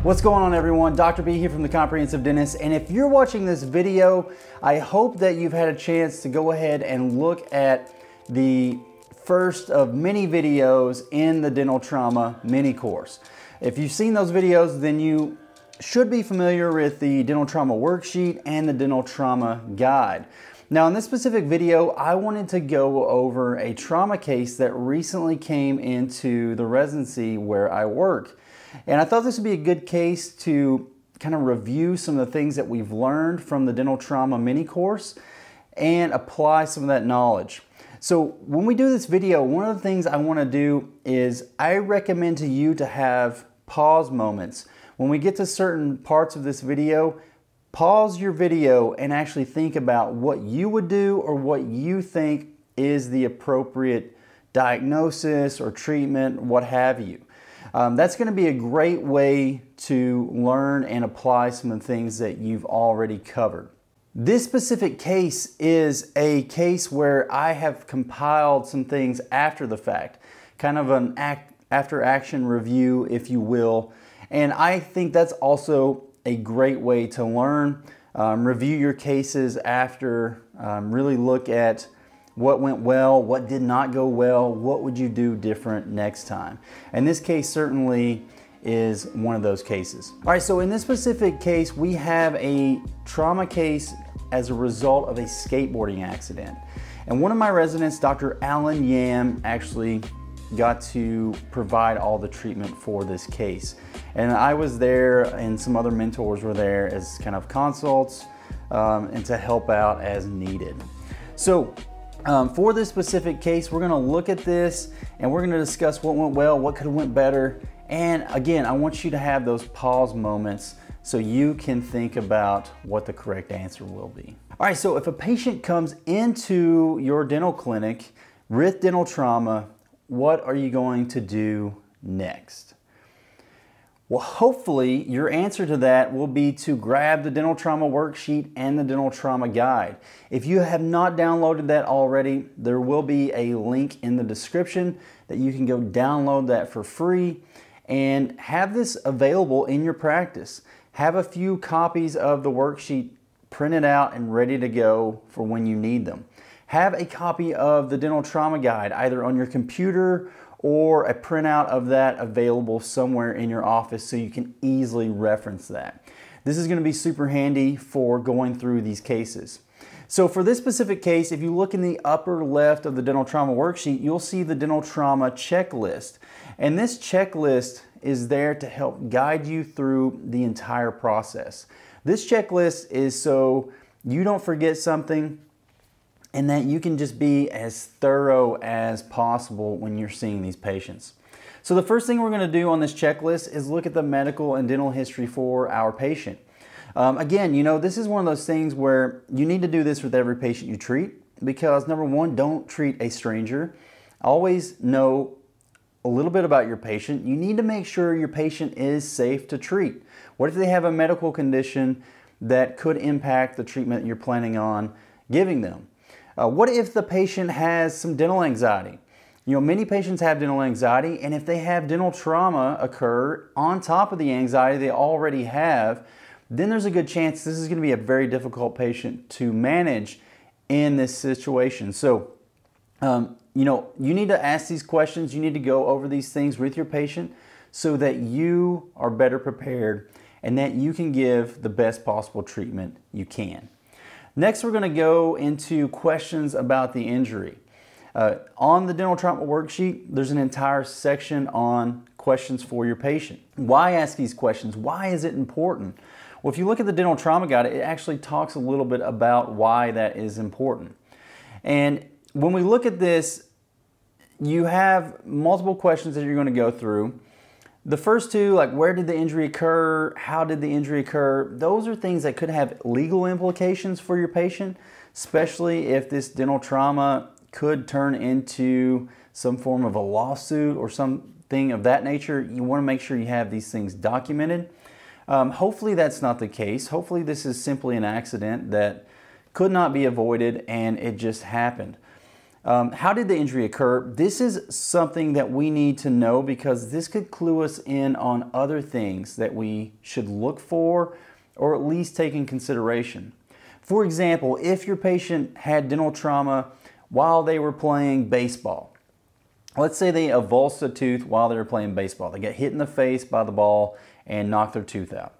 What's going on, everyone? Dr. B here from The Comprehensive Dentist, and if you're watching this video, I hope that you've had a chance to go ahead and look at the first of many videos in the dental trauma mini course. If you've seen those videos, then you should be familiar with the dental trauma worksheet and the dental trauma guide. Now, in this specific video, I wanted to go over a trauma case that recently came into the residency where I work. And I thought this would be a good case to kind of review some of the things that we've learned from the dental trauma mini course and apply some of that knowledge. So when we do this video, one of the things I want to do is I recommend to you to have pause moments. When we get to certain parts of this video, pause your video and actually think about what you would do or what you think is the appropriate diagnosis or treatment, what have you. That's going to be a great way to learn and apply some of the things that you've already covered. This specific case is a case where I have compiled some things after the fact, kind of an after action review, if you will. And I think that's also a great way to learn. Review your cases after, really look at what went well, what did not go well, what would you do different next time. And this case certainly is one of those cases. All right, so in this specific case, we have a trauma case as a result of a skateboarding accident. And one of my residents, Dr. Alan Yam, actually got to provide all the treatment for this case. And I was there and some other mentors were there as kind of consults and to help out as needed. So for this specific case, we're going to look at this and we're going to discuss what went well, what could have went better. And again, I want you to have those pause moments so you can think about what the correct answer will be. All right, so if a patient comes into your dental clinic with dental trauma, what are you going to do next? Well, hopefully your answer to that will be to grab the dental trauma worksheet and the dental trauma guide. If you have not downloaded that already, there will be a link in the description that you can go download that for free and have this available in your practice. Have a few copies of the worksheet printed out and ready to go for when you need them. Have a copy of the dental trauma guide either on your computer or a printout of that available somewhere in your office so you can easily reference that. This is going to be super handy for going through these cases. So for this specific case, if you look in the upper left of the dental trauma worksheet, you'll see the dental trauma checklist. And this checklist is there to help guide you through the entire process. This checklist is so you don't forget something and that you can just be as thorough as possible when you're seeing these patients. So the first thing we're going to do on this checklist is look at the medical and dental history for our patient. Again, you know, this is one of those things where you need to do this with every patient you treat because, number one, don't treat a stranger. Always know a little bit about your patient. You need to make sure your patient is safe to treat. What if they have a medical condition that could impact the treatment you're planning on giving them? What if the patient has some dental anxiety? You know, many patients have dental anxiety, and if they have dental trauma occur on top of the anxiety they already have, then there's a good chance this is going to be a very difficult patient to manage in this situation. So, you know, you need to ask these questions. You need to go over these things with your patient so that you are better prepared and that you can give the best possible treatment you can. Next, we're going to go into questions about the injury. On the dental trauma worksheet, there's an entire section on questions for your patient. Why ask these questions? Why is it important? Well, if you look at the dental trauma guide, it actually talks a little bit about why that is important. And when we look at this, you have multiple questions that you're going to go through. The first two, like where did the injury occur, how did the injury occur, those are things that could have legal implications for your patient, especially if this dental trauma could turn into some form of a lawsuit or something of that nature. You want to make sure you have these things documented. Hopefully that's not the case. Hopefully this is simply an accident that could not be avoided and it just happened. How did the injury occur? This is something that we need to know because this could clue us in on other things that we should look for or at least take in consideration. For example, if your patient had dental trauma while they were playing baseball, let's say they avulsed a tooth while they were playing baseball. They got hit in the face by the ball and knocked their tooth out.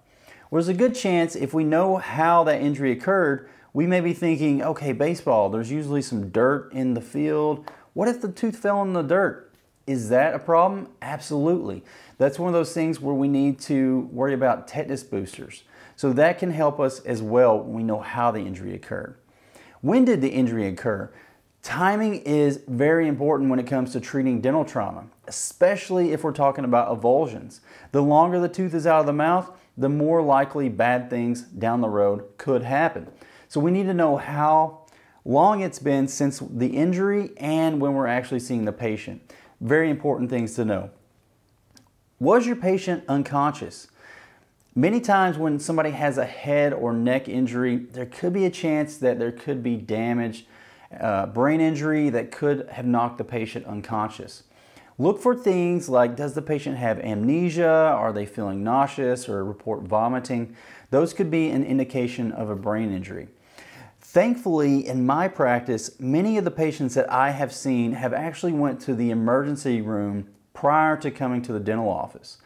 Well, there's a good chance if we know how that injury occurred, we may be thinking, okay, baseball, there's usually some dirt in the field. What if the tooth fell in the dirt? Is that a problem? Absolutely. That's one of those things where we need to worry about tetanus boosters. So that can help us as well when we know how the injury occurred. When did the injury occur? Timing is very important when it comes to treating dental trauma, especially if we're talking about avulsions. The longer the tooth is out of the mouth, the more likely bad things down the road could happen. So we need to know how long it's been since the injury and when we're actually seeing the patient. Very important things to know. Was your patient unconscious? Many times when somebody has a head or neck injury, there could be a chance that there could be damage, brain injury that could have knocked the patient unconscious. Look for things like, does the patient have amnesia? Are they feeling nauseous or report vomiting? Those could be an indication of a brain injury. Thankfully, in my practice, many of the patients that I have seen have actually went to the emergency room prior to coming to the dental office.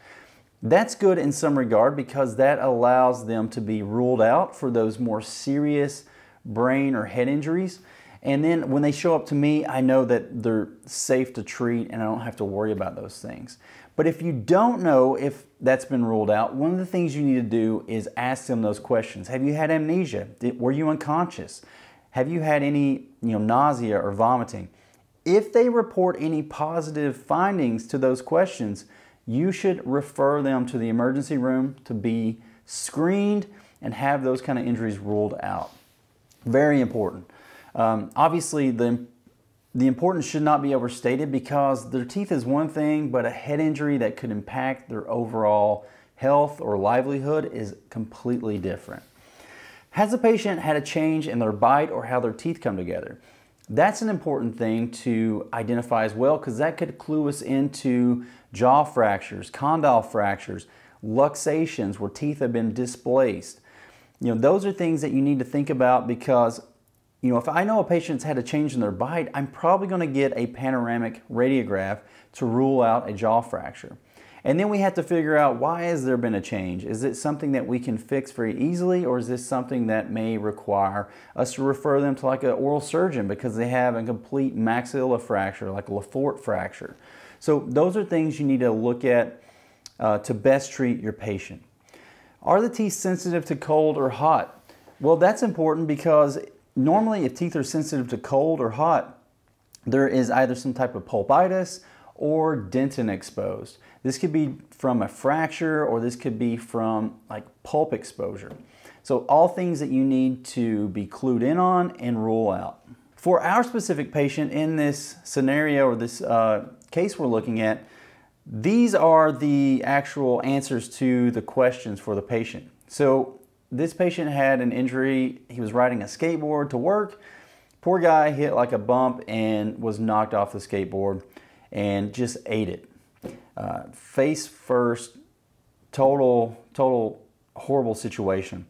That's good in some regard because that allows them to be ruled out for those more serious brain or head injuries. And then when they show up to me, I know that they're safe to treat and I don't have to worry about those things. But if you don't know if that's been ruled out, one of the things you need to do is ask them those questions. Have you had amnesia? Were you unconscious? Have you had any nausea or vomiting? If they report any positive findings to those questions, you should refer them to the emergency room to be screened and have those kind of injuries ruled out. Very important. Obviously, the importance should not be overstated because their teeth is one thing, but a head injury that could impact their overall health or livelihood is completely different. Has the patient had a change in their bite or how their teeth come together? That's an important thing to identify as well because that could clue us into jaw fractures, condyle fractures, luxations where teeth have been displaced. Those are things that you need to think about because if I know a patient's had a change in their bite, I'm probably going to get a panoramic radiograph to rule out a jaw fracture. And then we have to figure out, why has there been a change? Is it something that we can fix very easily, or is this something that may require us to refer them to like an oral surgeon because they have a complete maxilla fracture, like a Lefort fracture? So those are things you need to look at to best treat your patient. Are the teeth sensitive to cold or hot? Well, that's important because normally if teeth are sensitive to cold or hot, there is either some type of pulpitis or dentin exposed. This could be from a fracture or this could be from like pulp exposure. So all things that you need to be clued in on and rule out. For our specific patient in this scenario or this case we're looking at, these are the actual answers to the questions for the patient. So this patient had an injury. He was riding a skateboard to work. Poor guy hit like a bump and was knocked off the skateboard and just ate it. Face first, total horrible situation.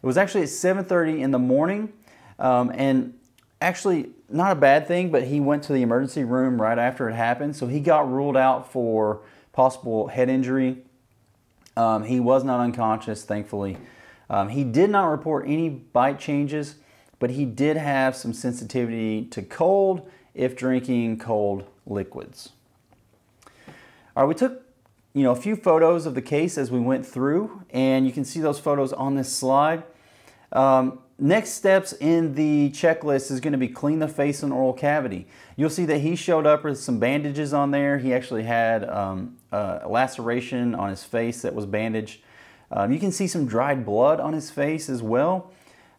It was actually at 7:30 in the morning, and actually not a bad thing, but he went to the emergency room right after it happened, so he got ruled out for possible head injury. He was not unconscious, thankfully. He did not report any bite changes, but he did have some sensitivity to cold if drinking cold liquids. All right, we took a few photos of the case as we went through, and you can see those photos on this slide. Next steps in the checklist is going to be clean the face and oral cavity. You'll see that he showed up with some bandages on there. He actually had a laceration on his face that was bandaged. You can see some dried blood on his face as well.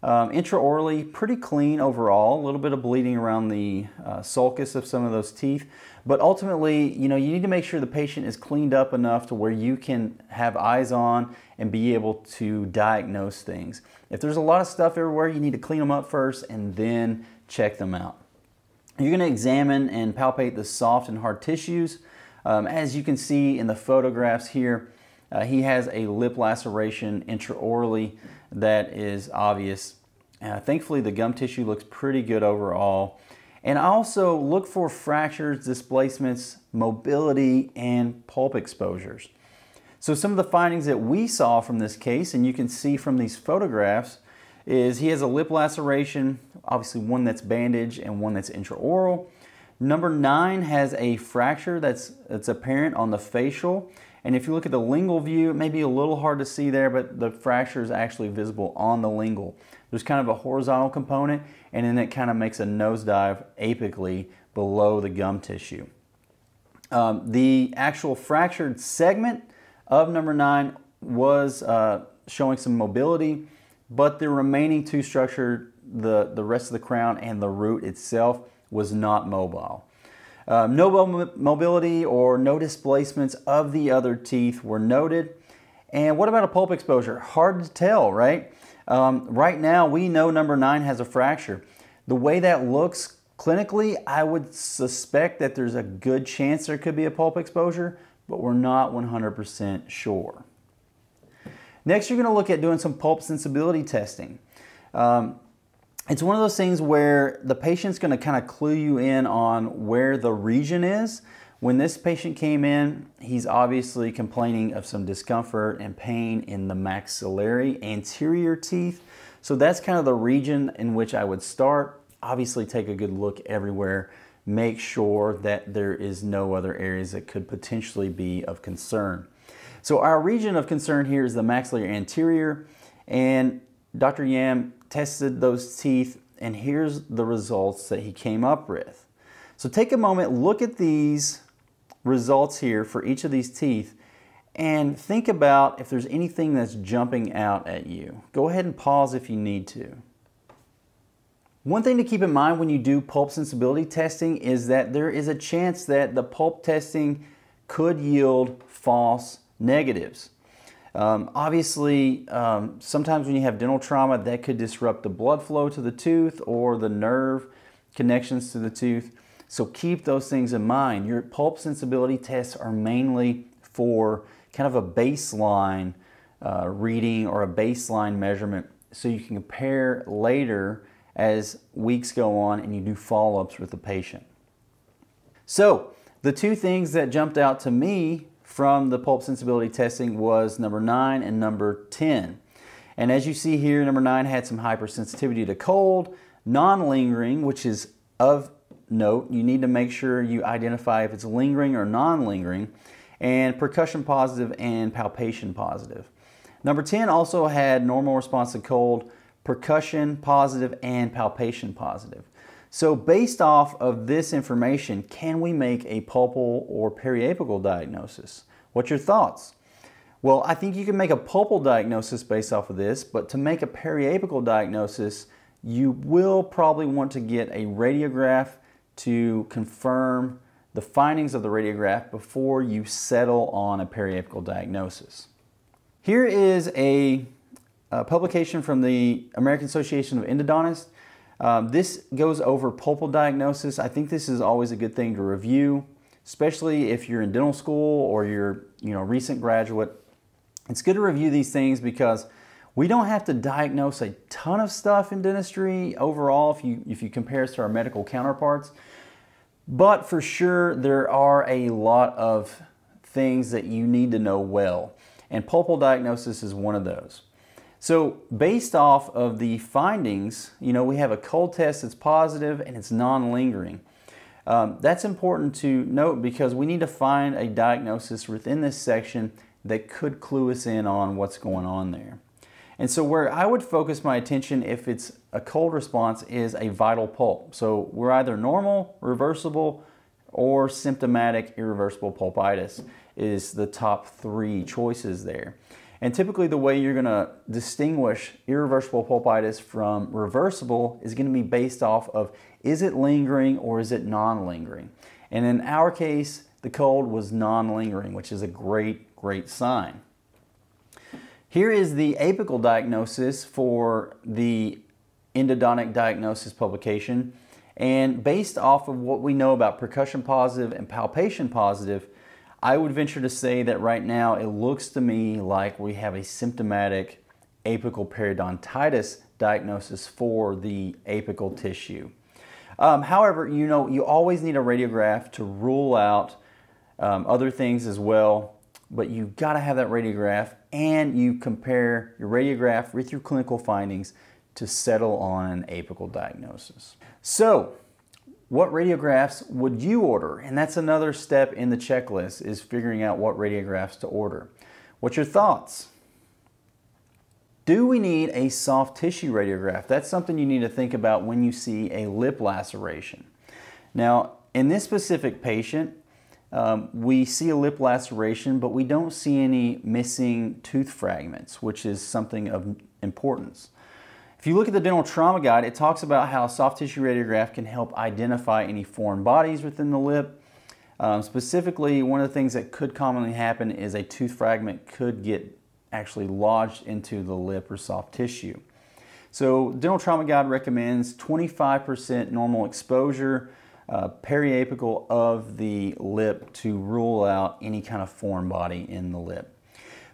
Intraorally, pretty clean overall. A little bit of bleeding around the sulcus of some of those teeth. But ultimately, you need to make sure the patient is cleaned up enough to where you can have eyes on and be able to diagnose things. If there's a lot of stuff everywhere, you need to clean them up first and then check them out. You're going to examine and palpate the soft and hard tissues. As you can see in the photographs here, he has a lip laceration intraorally that is obvious. Thankfully, the gum tissue looks pretty good overall. And I also look for fractures, displacements, mobility, and pulp exposures. So some of the findings that we saw from this case, and you can see from these photographs, is he has a lip laceration, obviously one that's bandaged and one that's intraoral. Number 9 has a fracture that's apparent on the facial. And if you look at the lingual view, it may be a little hard to see there, but the fracture is actually visible on the lingual. There's kind of a horizontal component, and then it kind of makes a nosedive apically below the gum tissue. The actual fractured segment of number 9 was showing some mobility, but the remaining 2 structure, the rest of the crown and the root itself, was not mobile. No mobility or no displacements of the other teeth were noted. And what about a pulp exposure? Hard to tell, right? Right now, we know number 9 has a fracture. The way that looks clinically, I would suspect that there's a good chance there could be a pulp exposure, but we're not 100% sure. Next, you're going to look at doing some pulp sensibility testing. It's one of those things where the patient's going to kind of clue you in on where the region is. When this patient came in, he's obviously complaining of some discomfort and pain in the maxillary anterior teeth. So that's kind of the region in which I would start. Obviously, take a good look everywhere. Make sure that there is no other areas that could potentially be of concern. So our region of concern here is the maxillary anterior, and Dr. Yam tested those teeth, and here's the results that he came up with. So take a moment, look at these results here for each of these teeth, and think about if there's anything that's jumping out at you. Go ahead and pause if you need to. One thing to keep in mind when you do pulp sensibility testing is that there is a chance that the pulp testing could yield false negatives. Obviously, sometimes when you have dental trauma, that could disrupt the blood flow to the tooth or the nerve connections to the tooth. So keep those things in mind. Your pulp sensibility tests are mainly for kind of a baseline reading or a baseline measurement, so you can compare later as weeks go on and you do follow-ups with the patient. So the 2 things that jumped out to me from the pulp sensibility testing was number 9 and number 10. And as you see here, number 9 had some hypersensitivity to cold, non-lingering, which is of note. You need to make sure you identify if it's lingering or non-lingering, and percussion positive and palpation positive. Number 10 also had normal response to cold, percussion positive, and palpation positive. So based off of this information, can we make a pulpal or periapical diagnosis? What's your thoughts? Well, I think you can make a pulpal diagnosis based off of this, but to make a periapical diagnosis, you will probably want to get a radiograph to confirm the findings of the radiograph before you settle on a periapical diagnosis. Here is a publication from the American Association of Endodontists. This goes over pulpal diagnosis. I think this is always a good thing to review, especially if you're in dental school or you're a recent graduate. It's good to review these things because we don't have to diagnose a ton of stuff in dentistry overall if you compare us to our medical counterparts. But for sure, there are a lot of things that you need to know well, and pulpal diagnosis is one of those. So based off of the findings, we have a cold test that's positive and it's non-lingering. That's important to note because we need to find a diagnosis within this section that could clue us in on what's going on there. And so where I would focus my attention if it's a cold response is a vital pulp. So we're either normal, reversible, or symptomatic irreversible pulpitis is the top 3 choices there. And typically the way you're going to distinguish irreversible pulpitis from reversible is going to be based off of, is it lingering or is it non-lingering? And in our case, the cold was non-lingering, which is a great sign. Here is the apical diagnosis for the endodontic diagnosis publication. And based off of what we know about percussion positive and palpation positive, I would venture to say that right now it looks to me like we have a symptomatic apical periodontitis diagnosis for the apical tissue. However, you always need a radiograph to rule out other things as well, but you've got to have that radiograph, and you compare your radiograph with your clinical findings to settle on an apical diagnosis. So, what radiographs would you order? And that's another step in the checklist, is figuring out what radiographs to order. What's your thoughts? Do we need a soft tissue radiograph? That's something you need to think about when you see a lip laceration. Now, in this specific patient, we see a lip laceration, but we don't see any missing tooth fragments, which is something of importance. If you look at the dental trauma guide, it talks about how a soft tissue radiograph can help identify any foreign bodies within the lip. Specifically, one of the things that could commonly happen is a tooth fragment could get actually lodged into the lip or soft tissue. So dental trauma guide recommends 25% normal exposure periapical of the lip to rule out any kind of foreign body in the lip.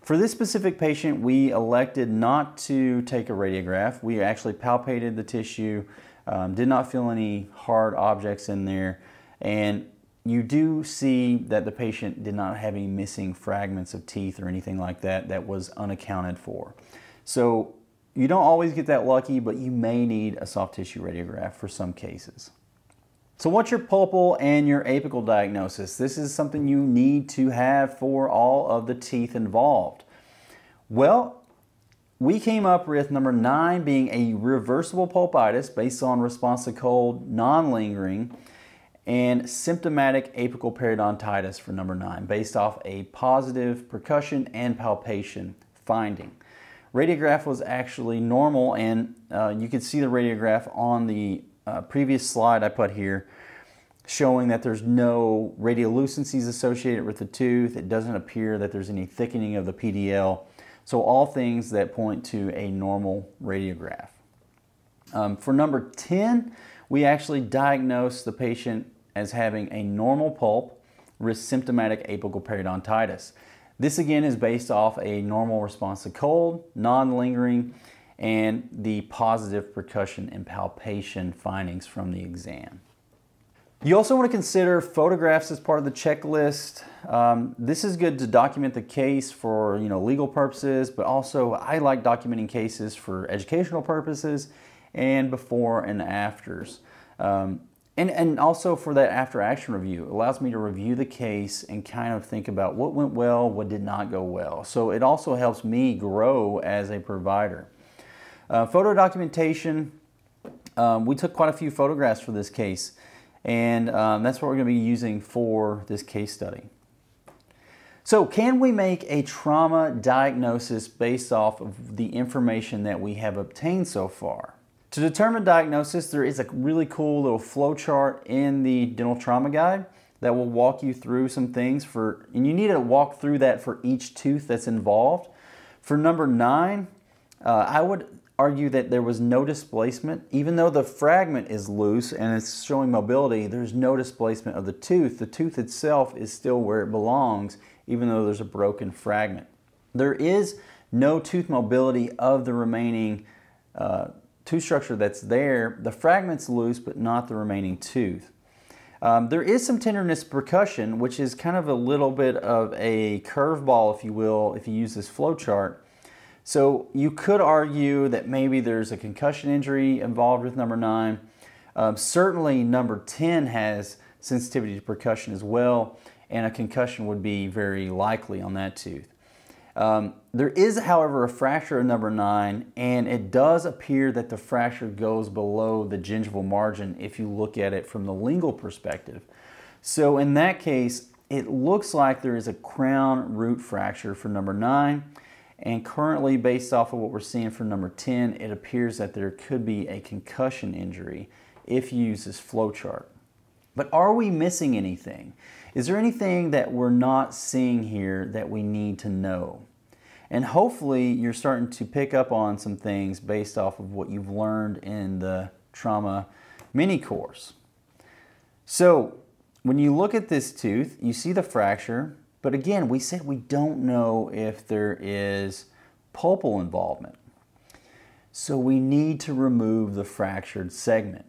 For this specific patient, we elected not to take a radiograph. We actually palpated the tissue, did not feel any hard objects in there, and you do see that the patient did not have any missing fragments of teeth or anything like that that was unaccounted for. So you don't always get that lucky, but you may need a soft tissue radiograph for some cases. So what's your pulpal and your apical diagnosis? This is something you need to have for all of the teeth involved. Well, we came up with number 9 being a reversible pulpitis based on response to cold, non-lingering, and symptomatic apical periodontitis for number 9 based off a positive percussion and palpation finding. Radiograph was actually normal, and you can see the radiograph on the previous slide I put here, showing that there's no radiolucencies associated with the tooth. It doesn't appear that there's any thickening of the PDL. So all things that point to a normal radiograph. For number 10, we actually diagnosed the patient as having a normal pulp with symptomatic apical periodontitis. This again is based off a normal response to cold, non-lingering, and the positive percussion and palpation findings from the exam. You also want to consider photographs as part of the checklist. This is good to document the case for legal purposes, but also I like documenting cases for educational purposes and before and afters. And also for that after action review. It allows me to review the case and kind of think about what went well, what did not go well. So it also helps me grow as a provider. Photo documentation, we took quite a few photographs for this case, and that's what we're going to be using for this case study. So can we make a trauma diagnosis based off of the information that we have obtained so far? To determine diagnosis, there is a really cool little flow chart in the dental trauma guide that will walk you through some things and you need to walk through that for each tooth that's involved. For number 9, I would argue that there was no displacement. Even though the fragment is loose and it's showing mobility, there's no displacement of the tooth. The tooth itself is still where it belongs, even though there's a broken fragment. There is no tooth mobility of the remaining tooth structure that's there. The fragment's loose, but not the remaining tooth. There is some tenderness percussion, which is kind of a little bit of a curveball, if you will, if you use this flow chart. So you could argue that maybe there's a concussion injury involved with number 9. Certainly number 10 has sensitivity to percussion as well, and a concussion would be very likely on that tooth. There is, however, a fracture in number 9, and it does appear that the fracture goes below the gingival margin if you look at it from the lingual perspective. So in that case, it looks like there is a crown root fracture for number 9. And currently, based off of what we're seeing for number 10, it appears that there could be a concussion injury if you use this flow chart. But are we missing anything? Is there anything that we're not seeing here that we need to know? And hopefully you're starting to pick up on some things based off of what you've learned in the trauma mini course. So when you look at this tooth, you see the fracture, but again, we said we don't know if there is pulpal involvement. So we need to remove the fractured segment.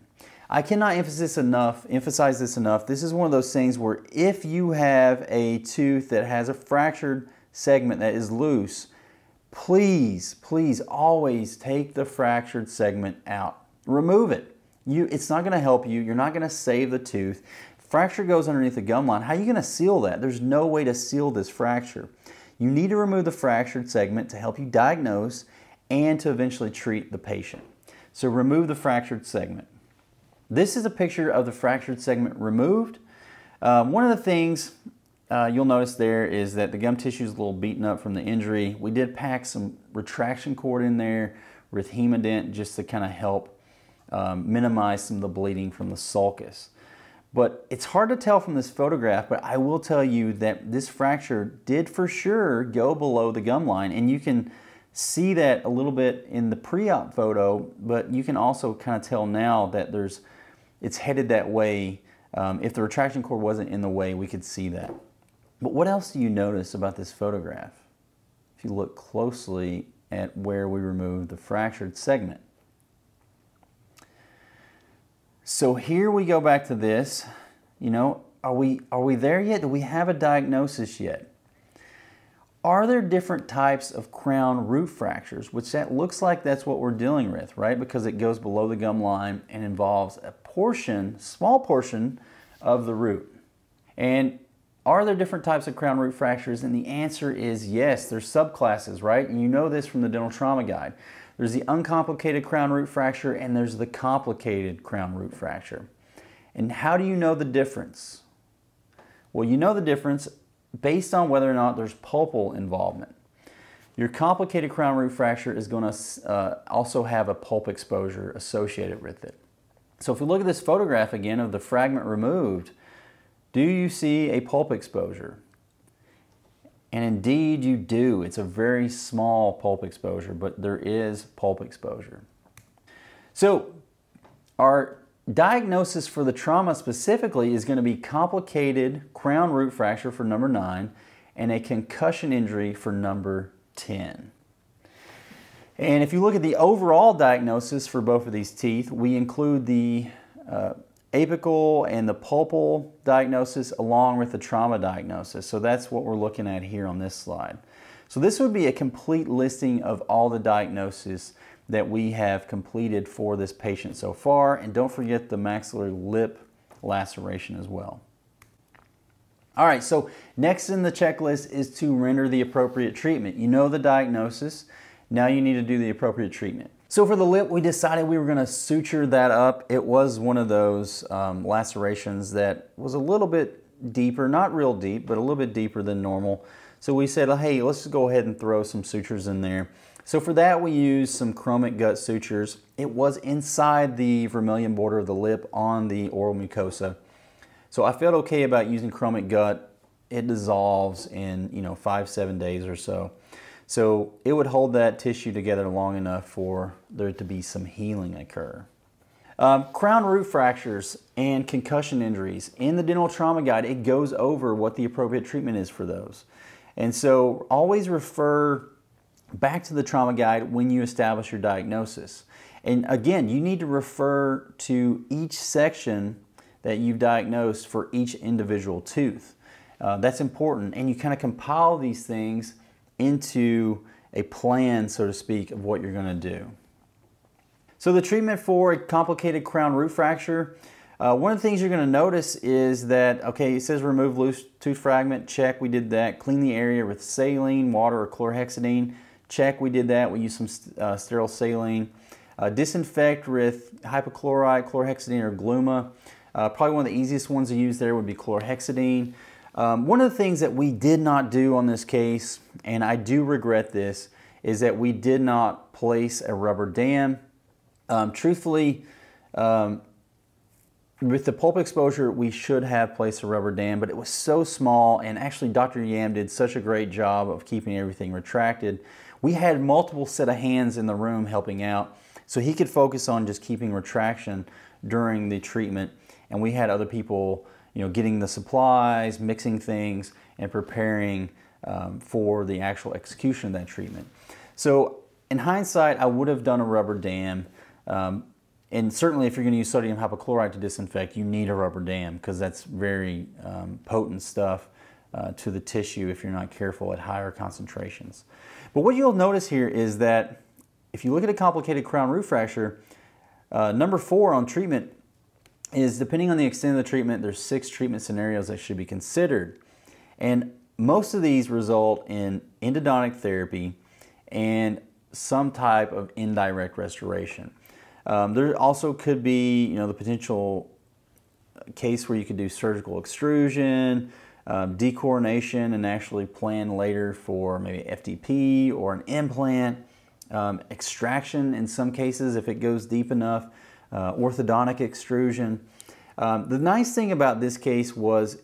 I cannot emphasize this enough. This is one of those things where if you have a tooth that has a fractured segment that is loose, please, please always take the fractured segment out. Remove it. It's not going to help you. You're not going to save the tooth. Fracture goes underneath the gum line. How are you going to seal that? There's no way to seal this fracture. You need to remove the fractured segment to help you diagnose and to eventually treat the patient. So remove the fractured segment. This is a picture of the fractured segment removed. One of the things you'll notice there is that the gum tissue is a little beaten up from the injury. We did pack some retraction cord in there with Hemodent just to kind of help minimize some of the bleeding from the sulcus. But it's hard to tell from this photograph, but I will tell you that this fracture did for sure go below the gum line, and you can see that a little bit in the pre-op photo, but you can also kind of tell now that it's headed that way. If the retraction cord wasn't in the way, we could see that. But what else do you notice about this photograph? If you look closely at where we removed the fractured segment. So here we go back to this. You know, are we there yet? Do we have a diagnosis yet? Are there different types of crown root fractures, which that looks like that's what we're dealing with, right? Because it goes below the gum line and involves a portion, small portion of the root. And are there different types of crown root fractures? And the answer is yes. There's subclasses, right? And you know this from the dental trauma guide. There's the uncomplicated crown root fracture and there's the complicated crown root fracture. And how do you know the difference? Well, you know the difference based on whether or not there's pulpal involvement. Your complicated crown root fracture is going to also have a pulp exposure associated with it. So if we look at this photograph again of the fragment removed, do you see a pulp exposure? And indeed you do. It's a very small pulp exposure, but there is pulp exposure. So our diagnosis for the trauma specifically is going to be complicated crown root fracture for number 9 and a concussion injury for number 10. And if you look at the overall diagnosis for both of these teeth, we include the apical and the pulpal diagnosis along with the trauma diagnosis. So that's what we're looking at here on this slide. So this would be a complete listing of all the diagnoses that we have completed for this patient so far. And don't forget the maxillary lip laceration as well. All right, so next in the checklist is to render the appropriate treatment. You know the diagnosis, now you need to do the appropriate treatment. So for the lip, we decided we were going to suture that up. It was one of those lacerations that was a little bit deeper, not real deep, but a little bit deeper than normal. So we said, hey, let's just go ahead and throw some sutures in there. So for that, we used some chromic gut sutures. It was inside the vermilion border of the lip on the oral mucosa. So I felt okay about using chromic gut. It dissolves in 5-7 days or so. So it would hold that tissue together long enough for there to be some healing occur. Crown root fractures and concussion injuries. In the dental trauma guide, it goes over what the appropriate treatment is for those. And so always refer back to the trauma guide when you establish your diagnosis. And again, you need to refer to each section that you've diagnosed for each individual tooth. That's important. And you kind of compile these things into a plan, so to speak, of what you're going to do. So the treatment for a complicated crown root fracture, one of the things you're going to notice is that, okay, it says remove loose tooth fragment, check, we did that. Clean the area with saline, water, or chlorhexidine, check, we did that. We used some sterile saline. Disinfect with hypochlorite, chlorhexidine, or gluma. Probably one of the easiest ones to use there would be chlorhexidine. One of the things that we did not do on this case, and I do regret this, is that we did not place a rubber dam. Truthfully, with the pulp exposure, we should have placed a rubber dam, but it was so small, and actually Dr. Yam did such a great job of keeping everything retracted. We had multiple set of hands in the room helping out, so he could focus on just keeping retraction during the treatment, and we had other people, getting the supplies, mixing things, and preparing for the actual execution of that treatment. So in hindsight, I would have done a rubber dam. And certainly if you're going to use sodium hypochlorite to disinfect, you need a rubber dam because that's very potent stuff to the tissue if you're not careful at higher concentrations. But what you'll notice here is that if you look at a complicated crown root fracture, number 4 on treatment is, depending on the extent of the treatment, there's 6 treatment scenarios that should be considered. And most of these result in endodontic therapy and some type of indirect restoration. There also could be, the potential case where you could do surgical extrusion, decoronation, and actually plan later for maybe FDP or an implant, extraction in some cases if it goes deep enough, orthodontic extrusion. The nice thing about this case was,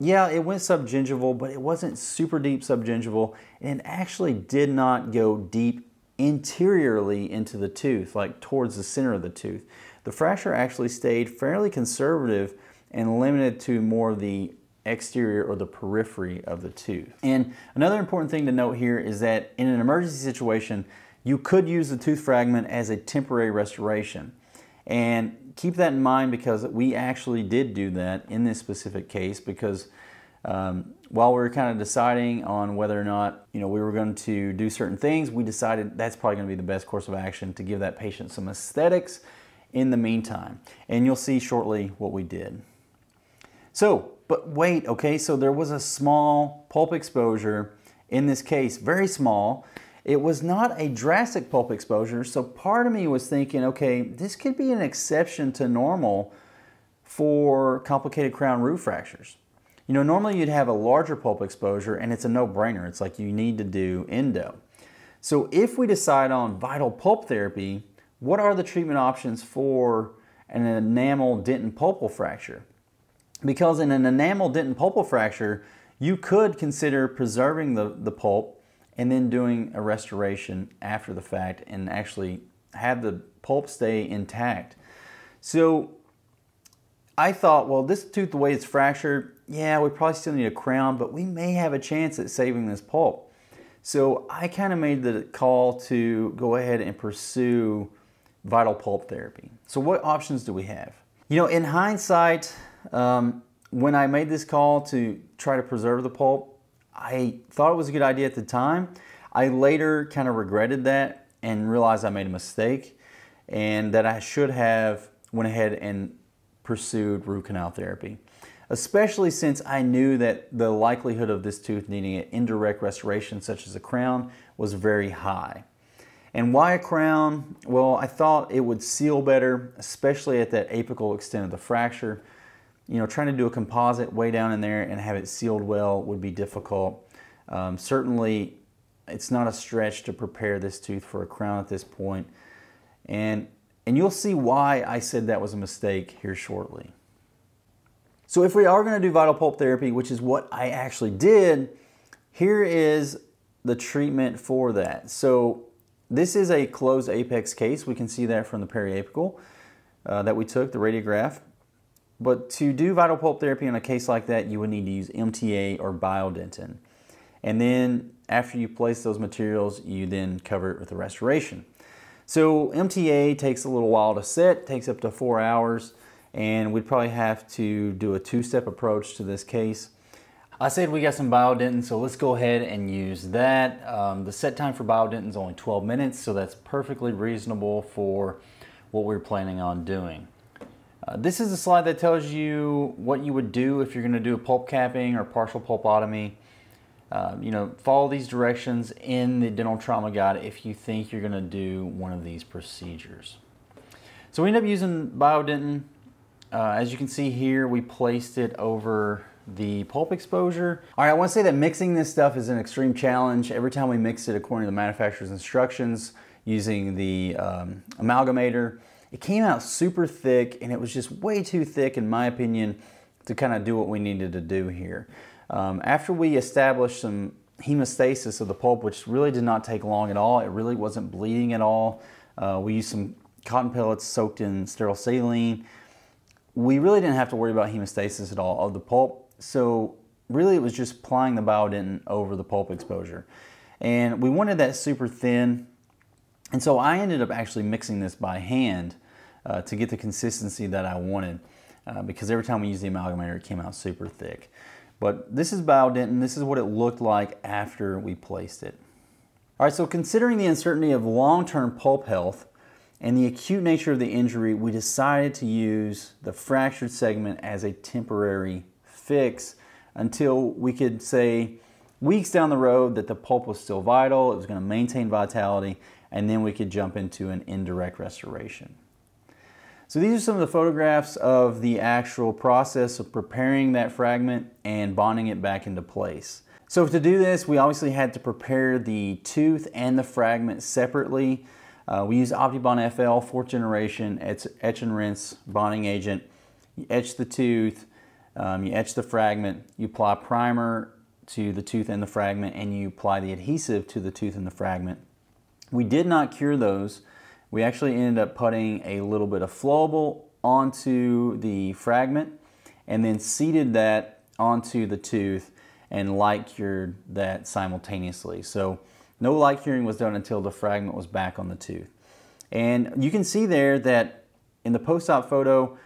yeah, it went subgingival, but it wasn't super deep subgingival, and it actually did not go deep interiorly into the tooth, like towards the center of the tooth. The fracture actually stayed fairly conservative and limited to more of the exterior or the periphery of the tooth. And another important thing to note here is that in an emergency situation, you could use the tooth fragment as a temporary restoration. And keep that in mind because we actually did do that in this specific case, because while we were kind of deciding on whether or not we were going to do certain things, we decided that's probably going to be the best course of action to give that patient some aesthetics in the meantime. And you'll see shortly what we did. So, but wait, okay, so there was a small pulp exposure in this case, very small. It was not a drastic pulp exposure, so part of me was thinking, okay, this could be an exception to normal for complicated crown root fractures. Normally you'd have a larger pulp exposure and it's a no-brainer. It's like you need to do endo. So if we decide on vital pulp therapy, what are the treatment options for an enamel dentin pulpal fracture? Because in an enamel dentin pulpal fracture, you could consider preserving the pulp and then doing a restoration after the fact and actually have the pulp stay intact. So I thought, well, this tooth, the way it's fractured, yeah, we probably still need a crown, but we may have a chance at saving this pulp. So I kind of made the call to go ahead and pursue vital pulp therapy. So what options do we have? In hindsight, when I made this call to try to preserve the pulp, I thought it was a good idea at the time. I later kind of regretted that and realized I made a mistake and that I should have went ahead and pursued root canal therapy, especially since I knew that the likelihood of this tooth needing an indirect restoration such as a crown was very high. And why a crown? Well, I thought it would seal better, especially at that apical extent of the fracture. Trying to do a composite way down in there and have it sealed well would be difficult. Certainly, it's not a stretch to prepare this tooth for a crown at this point. And you'll see why I said that was a mistake here shortly. So if we are going to do vital pulp therapy, which is what I actually did, here is the treatment for that. So this is a closed apex case. We can see that from the periapical that we took, the radiograph. But to do vital pulp therapy in a case like that, you would need to use MTA or biodentin. And then after you place those materials, you then cover it with a restoration. So MTA takes a little while to set, takes up to 4 hours, and we'd probably have to do a 2-step approach to this case. I said we got some biodentin, so let's go ahead and use that. The set time for biodentin is only 12 minutes, so that's perfectly reasonable for what we're planning on doing. This is a slide that tells you what you would do if you're going to do a pulp capping or partial pulpotomy. Follow these directions in the dental trauma guide if you think you're going to do one of these procedures. So we end up using biodentin. As you can see here, we placed it over the pulp exposure. All right, I want to say that mixing this stuff is an extreme challenge. Every time we mix it according to the manufacturer's instructions using the amalgamator, it came out super thick, and it was just way too thick in my opinion to kind of do what we needed to do here. After we established some hemostasis of the pulp, which really did not take long at all, it really wasn't bleeding at all. We used some cotton pellets soaked in sterile saline. We really didn't have to worry about hemostasis at all of the pulp. So really it was just applying the biodentin over the pulp exposure. And we wanted that super thin. And so I ended up actually mixing this by hand to get the consistency that I wanted because every time we used the amalgamator it came out super thick. But this is biodentin. This is what it looked like after we placed it. All right, so considering the uncertainty of long-term pulp health and the acute nature of the injury, we decided to use the fractured segment as a temporary fix until we could say weeks down the road that the pulp was still vital, it was going to maintain vitality, and then we could jump into an indirect restoration. So these are some of the photographs of the actual process of preparing that fragment and bonding it back into place. So to do this, we obviously had to prepare the tooth and the fragment separately. We use OptiBond FL 4th generation. It's etch and rinse bonding agent. You etch the tooth, you etch the fragment, you apply primer to the tooth and the fragment, and you apply the adhesive to the tooth and the fragment. We did not cure those. We actually ended up putting a little bit of flowable onto the fragment and then seeded that onto the tooth and light cured that simultaneously. So no light curing was done until the fragment was back on the tooth. And you can see there that in the post-op photo,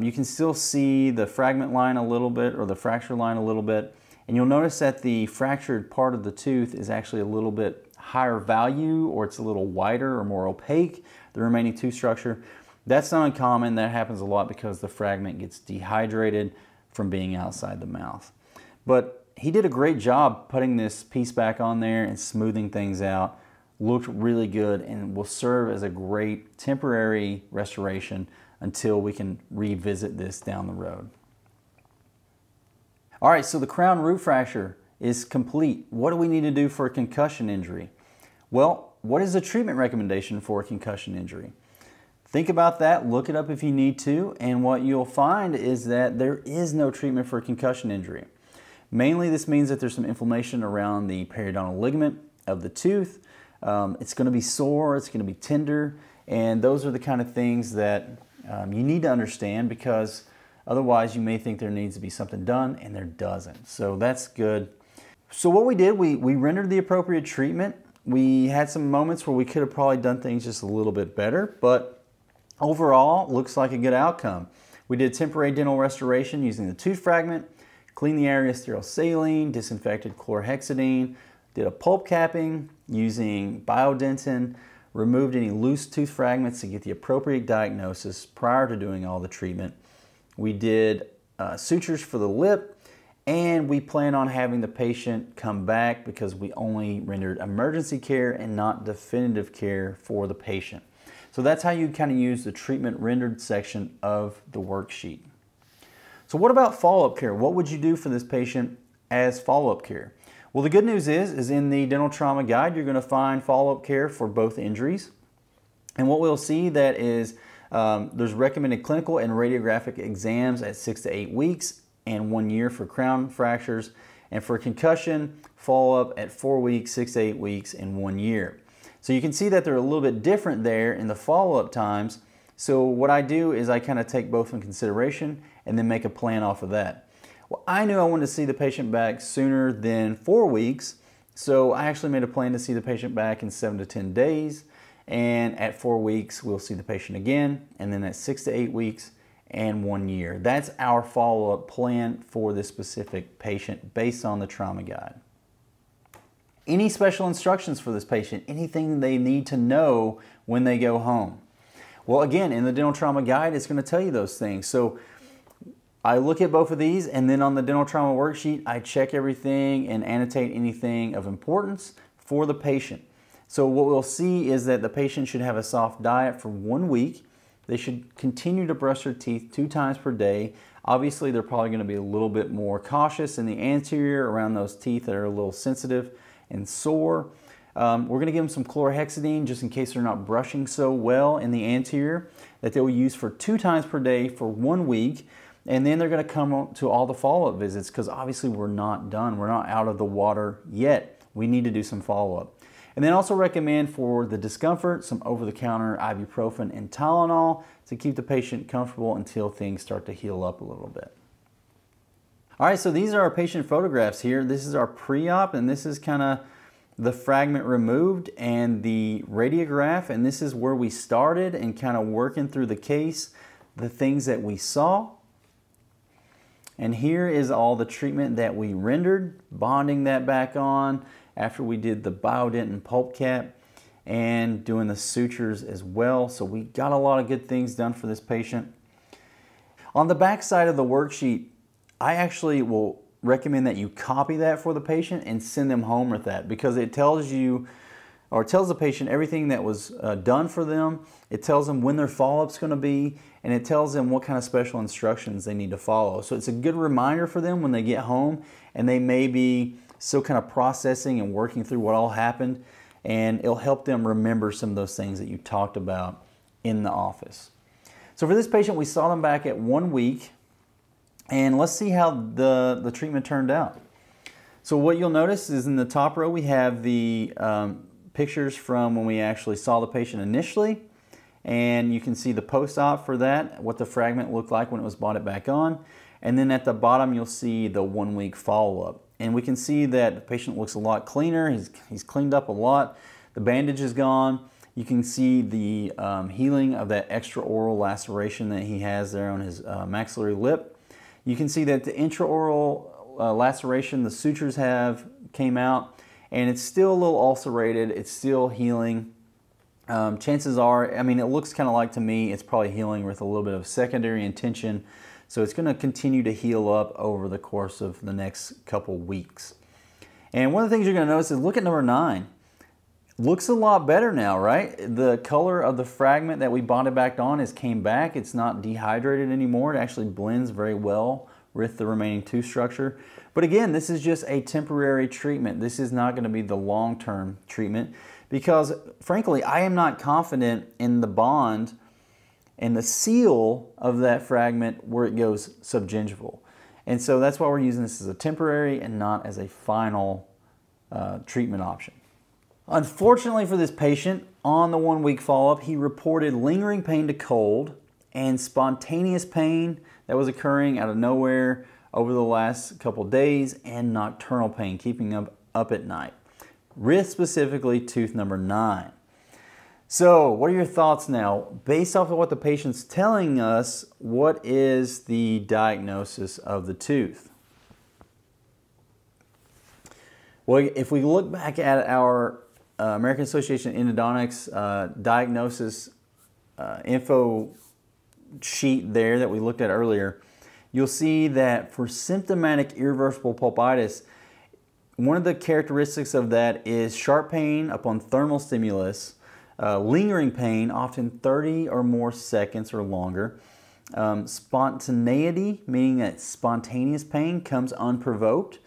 you can still see the fragment line a little bit, or the fracture line a little bit. And you'll notice that the fractured part of the tooth is actually a little bit higher value, or it's a little whiter or more opaque, the remaining tooth structure. That's not uncommon. That happens a lot because the fragment gets dehydrated from being outside the mouth. But he did a great job putting this piece back on there and smoothing things out. Looked really good and will serve as a great temporary restoration until we can revisit this down the road. All right, so the crown root fracture is complete. What do we need to do for a concussion injury? Well, what is the treatment recommendation for a concussion injury? Think about that, look it up if you need to, and what you'll find is that there is no treatment for a concussion injury. Mainly this means that there's some inflammation around the periodontal ligament of the tooth. It's going to be sore, it's going to be tender, and those are the kind of things that you need to understand, because otherwise you may think there needs to be something done and there doesn't. So that's good. So what we did, we rendered the appropriate treatment. We had some moments where we could have probably done things just a little bit better, but overall looks like a good outcome. We did temporary dental restoration using the tooth fragment, cleaned the area sterile saline, disinfected chlorhexidine, did a pulp capping using biodentin, removed any loose tooth fragments to get the appropriate diagnosis prior to doing all the treatment. We did sutures for the lip, and we plan on having the patient come back because we only rendered emergency care and not definitive care for the patient. So that's how you kind of use the treatment rendered section of the worksheet. So what about follow-up care? What would you do for this patient as follow-up care? Well, the good news is in the dental trauma guide, you're going to find follow-up care for both injuries. And what we'll see that is there's recommended clinical and radiographic exams at 6 to 8 weeks and 1 year for crown fractures. And for concussion, follow-up at 4 weeks, 6 to 8 weeks, and 1 year. So you can see that they're a little bit different there in the follow-up times. So what I do is I kind of take both in consideration and then make a plan off of that. Well, I knew I wanted to see the patient back sooner than 4 weeks, so I actually made a plan to see the patient back in 7 to 10 days. And at 4 weeks, we'll see the patient again, and then at 6 to 8 weeks and 1 year. That's our follow-up plan for this specific patient based on the trauma guide. Any special instructions for this patient? Anything they need to know when they go home? Well, again, in the dental trauma guide, it's going to tell you those things. So I look at both of these, and then on the dental trauma worksheet, I check everything and annotate anything of importance for the patient. So what we'll see is that the patient should have a soft diet for 1 week. They should continue to brush their teeth 2 times per day. Obviously, they're probably going to be a little bit more cautious in the anterior around those teeth that are a little sensitive and sore. We're going to give them some chlorhexidine just in case they're not brushing so well in the anterior, that they will use for 2 times per day for 1 week. And then they're going to come to all the follow-up visits because obviously we're not done. We're not out of the water yet. We need to do some follow-up. And then also recommend for the discomfort some over-the-counter ibuprofen and Tylenol to keep the patient comfortable until things start to heal up a little bit. All right, so these are our patient photographs here. This is our pre-op, and this is kind of the fragment removed and the radiograph, and this is where we started and kind of working through the case, the things that we saw. And here is all the treatment that we rendered, bonding that back on after we did the biodent and pulp cap and doing the sutures as well. So we got a lot of good things done for this patient. On the back side of the worksheet, I actually will recommend that you copy that for the patient and send them home with that, because it tells you, or it tells the patient everything that was done for them. It tells them when their follow-up's going to be, and it tells them what kind of special instructions they need to follow. So it's a good reminder for them when they get home and they may be still kind of processing and working through what all happened, and it'll help them remember some of those things that you talked about in the office. So for this patient, we saw them back at 1 week, and let's see how the treatment turned out. So what you'll notice is in the top row we have the pictures from when we actually saw the patient initially, and you can see the post-op for that, what the fragment looked like when it was bonded back on. And then at the bottom you'll see the 1 week follow-up. And we can see that the patient looks a lot cleaner. He's cleaned up a lot. The bandage is gone. You can see the healing of that extraoral laceration that he has there on his maxillary lip. You can see that the intraoral laceration, the sutures came out, and it's still a little ulcerated. It's still healing. Chances are, I mean, it looks kind of like to me it's probably healing with a little bit of secondary intention. So it's going to continue to heal up over the course of the next couple weeks. And one of the things you're going to notice is look at number 9. Looks a lot better now, right? The color of the fragment that we bonded back on came back. It's not dehydrated anymore. It actually blends very well with the remaining tooth structure. But again, this is just a temporary treatment. This is not going to be the long-term treatment, because frankly, I am not confident in the bond and the seal of that fragment where it goes subgingival. And so that's why we're using this as a temporary and not as a final treatment option. Unfortunately for this patient, on the 1 week follow-up, he reported lingering pain to cold and spontaneous pain that was occurring out of nowhere over the last couple days, and nocturnal pain, keeping him up at night, with specifically tooth number 9. So what are your thoughts now? Based off of what the patient's telling us, what is the diagnosis of the tooth? Well, if we look back at our American Association of Endodontics diagnosis info sheet there that we looked at earlier, you'll see that for symptomatic irreversible pulpitis, one of the characteristics of that is sharp pain upon thermal stimulus, lingering pain, often 30 or more seconds or longer. Spontaneity, meaning that spontaneous pain comes unprovoked,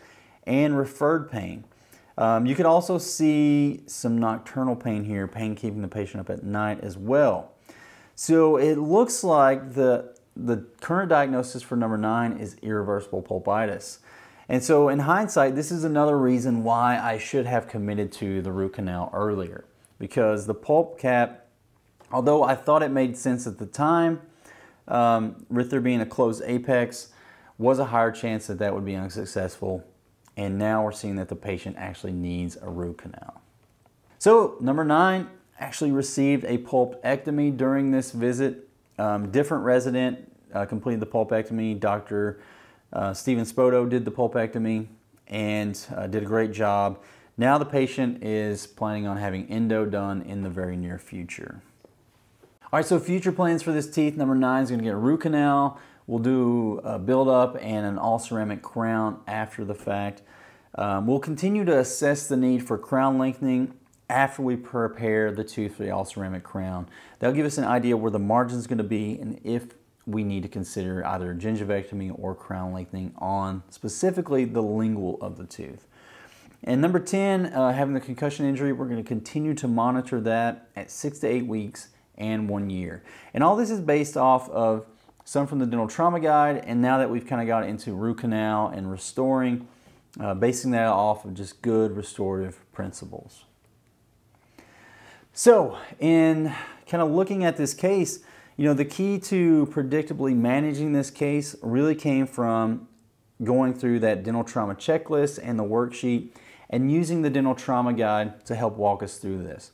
and referred pain. You could also see some nocturnal pain here, pain keeping the patient up at night as well. So it looks like the current diagnosis for number 9 is irreversible pulpitis. And so in hindsight, this is another reason why I should have committed to the root canal earlier. Because the pulp cap, although I thought it made sense at the time, with there being a closed apex, was a higher chance that that would be unsuccessful. And now we're seeing that the patient actually needs a root canal. So number 9 actually received a pulpectomy during this visit. Different resident completed the pulpectomy. Dr. Steven Spoto did the pulpectomy and did a great job. Now the patient is planning on having endo done in the very near future. All right, so future plans for this teeth. Number 9 is going to get a root canal. We'll do a build-up and an all-ceramic crown after the fact. We'll continue to assess the need for crown lengthening after we prepare the tooth for the all-ceramic crown. That'll give us an idea where the margin is going to be and if we need to consider either gingivectomy or crown lengthening on specifically the lingual of the tooth. And number 10, having the concussion injury, we're going to continue to monitor that at 6 to 8 weeks and 1 year. And all this is based off of some from the dental trauma guide, and now that we've kind of got into root canal and restoring, basing that off of just good restorative principles. So in kind of looking at this case, you know, the key to predictably managing this case really came from going through that dental trauma checklist and the worksheet and using the dental trauma guide to help walk us through this.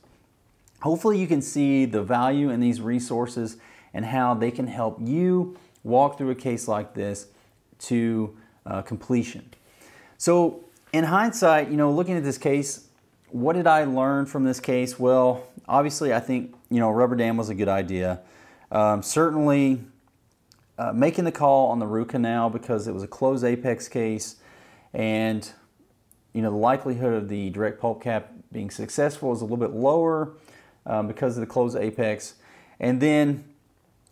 Hopefully you can see the value in these resources and how they can help you walk through a case like this to completion. So in hindsight, you know, looking at this case, what did I learn from this case? Well, obviously I think, you know, rubber dam was a good idea. Certainly making the call on the root canal because it was a closed apex case, and you know, the likelihood of the direct pulp cap being successful is a little bit lower because of the closed apex. And then,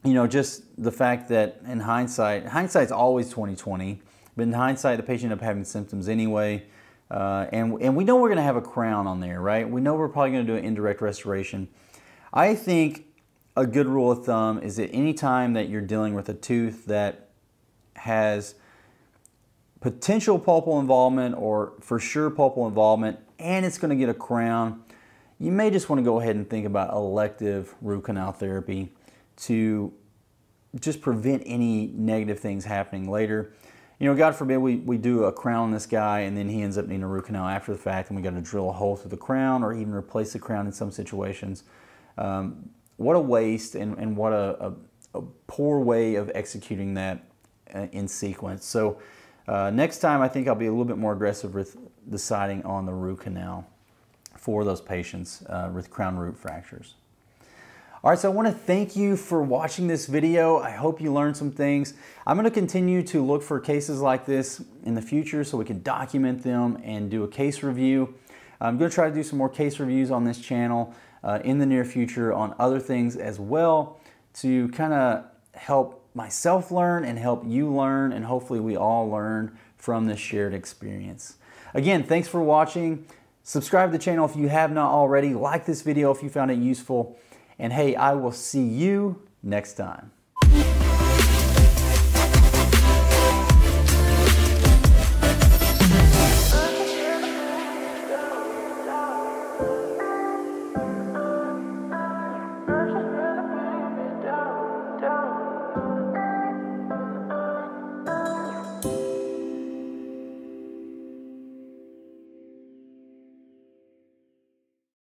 you know, just the fact that in hindsight's always 20/20, but in hindsight, the patient ended up having symptoms anyway. And we know we're going to have a crown on there, right? We know we're probably going to do an indirect restoration. I think a good rule of thumb is that any time that you're dealing with a tooth that has potential pulpal involvement or for sure pulpal involvement and it's going to get a crown, you may just want to go ahead and think about elective root canal therapy to just prevent any negative things happening later. You know, God forbid we do a crown on this guy and then he ends up needing a root canal after the fact and we got to drill a hole through the crown or even replace the crown in some situations. What a waste and what a poor way of executing that in sequence. So next time I think I'll be a little bit more aggressive with deciding on the root canal for those patients with crown root fractures. All right, so I want to thank you for watching this video. I hope you learned some things. I'm going to continue to look for cases like this in the future so we can document them and do a case review. I'm going to try to do some more case reviews on this channel in the near future on other things as well to kind of help myself learn and help you learn, and hopefully we all learn from this shared experience. Again, thanks for watching. Subscribe to the channel if you have not already. Like this video if you found it useful. And hey, I will see you next time.